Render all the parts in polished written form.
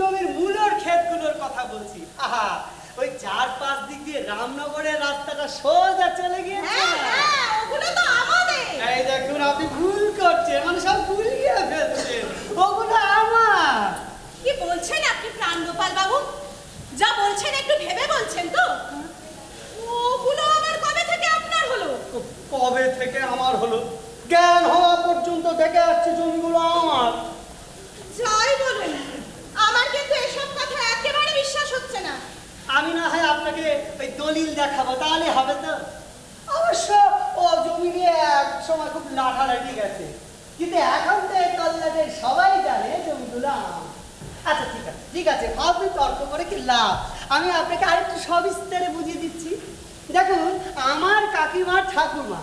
জমির মূলর ক্ষেতগুলোর কথা বলছি। আহা, ওই 4-5 দিক দিয়ে রামনগরের রাস্তাটা সোজা চলে গিয়েছে। হ্যাঁ, ওগুলো তো আমাদের। এই দেখুন, আপনি ভুল করছেন, মানে সব ভুলিয়ে ফেলছেন। ওগুলো আমার। কি বলছেন আপনি প্রাণগোপাল বাবু? যা বলছেন একটু ভেবে বলছেন তো? ওগুলো আবার কবে থেকে আপনার হলো? কবে থেকে আমার হলো? জ্ঞান হওয়া পর্যন্ত দেখে আসছে জমিগুলো আমার। যাই বলুন, আমার কিন্তু এসব কথা একেবারে বিশ্বাস হচ্ছে না। আমি না হয় আপনাকে ওই দলিল দেখাবো, তাহলে হবে তো? অবশ্য ও জমি নিয়ে এক সময় খুব লাঠালাঠি গেছে, কিন্তু এখন তো এই তল্লাটের সবাই জানে জমিগুলো আমার। আচ্ছা ঠিক আছে, ফালতু তর্ক করে কি লাভ? আমি আপনাকে আরেকটু সবিস্তারে বুঝিয়ে দিচ্ছি। দেখুন, আমার কাকিমার ঠাকুমা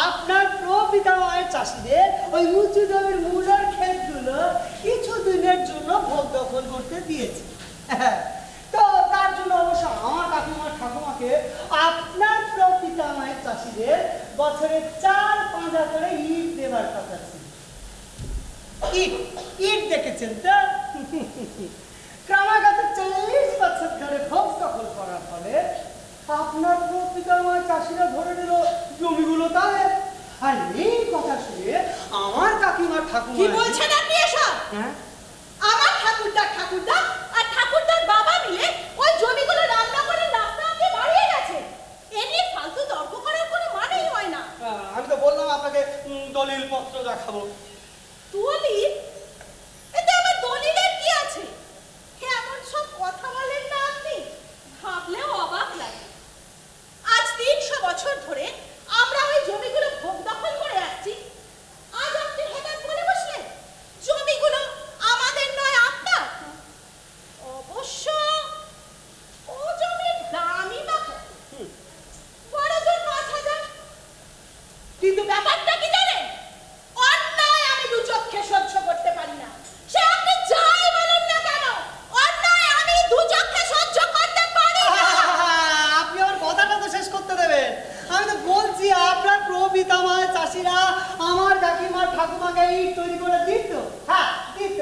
আপনার প্রপিতামহের চাষিদের ওই উঁচু জমির মূলর ক্ষেতগুলো কিছুদিনের জন্য ভোগ দখল করতে দিয়েছে। তো তার জন্য অবশ্য আমার কাকিমার ঠাকুমাকে আপনার প্রপিতামহের চাষিদের বছরে 4-5 করে ইট দেবার কথা ছিল। ইট দেখেছেন তো? ক্রমাগত 40 বছর ধরে ভোগ দখল করার ফলে আপনার প্রপিতামহ চাষিরা ধরে নিল জমিগুলো তাদের। আর এই কথা শুনে আমার কাকিমার ঠাকুমা। কি বলছেন আপনি এসব? হ্যাঁ, আমার ঠাকুরদা আর ঠাকুরদার বাবা মিলে ওই জমিগুলো রামনগরের রাস্তা দিয়ে বাড়িয়ে গেছে। এ নিয়ে ফালতু তর্ক করার কোনো মানেই হয় না। আমি তো বললাম আপনাকে দলিল পত্র দেখাবো। দলিল? এতে আবার দলিলের কি আছে? এমন সব কথা বলেন না আপনি, ভাবলেও অবাক লাগে। আজ 300 বছর ধরে আমরা ওই জমিগুলো ভোগ দখল করে আসছি, আজ আপনি হঠাৎ বলে বসলেন জমিগুলো আমাদের নয় আপনার। অবশ্য ও জমির দামই বা বড় জোর 5,000। কিন্তু ব্যাপারটা কি জানেন? অন্যায় আমি দু চোখে সহ্য করতে পারি না। সে আপনি যাই বলুন না কেন, অন্যায় আমি দু চোখে সহ্য করতে পারি না। আপনি আমার কথাটা তো শেষ করতে দেবেন। আমি তো বলছি, আপনার প্রপিতামহ চাষিরা আমার কাকিমার ঠাকুমাকে ইট তৈরি করে দিত। হ্যাঁ, দিত।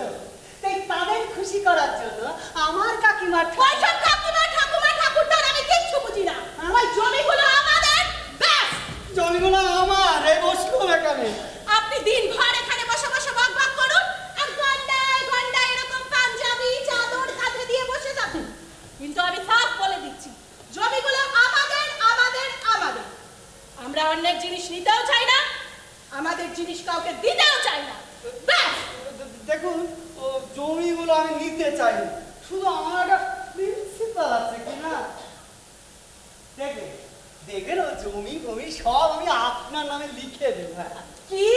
তাই তাদের খুশি করার জন্য আমার কাকিমার ওইসব কাকিমা ঠাকুরদার আমি কিচ্ছু বুঝি না। ওই জমিগুলো আমাদের, ব্যাস। জমিগুলো আমার। এই বসলুম এখানে। আপনি দিনভর এখানে বসে বসে বকবক করুন আর গন্ডায় এরকম পাঞ্জাবি চাদর কাঁধে দিয়ে বসে যাবেন। কিন্তু আমি সাফ বলে দিচ্ছি, জমিগুলো আমাদের আমাদের আমাদের। আমরা অন্যের জিনিস নিতেও চাই না, আমাদের জিনিস কাউকে দিতেও চাই না, ব্যাস। দেখুন, ও জমিগুলো আমি নিতে চাই, শুধু আমার একটা প্রিন্সিপাল আছে কিনা। দেখবেন ও জমি সব আমি আপনার নামে লিখে দেবো। কি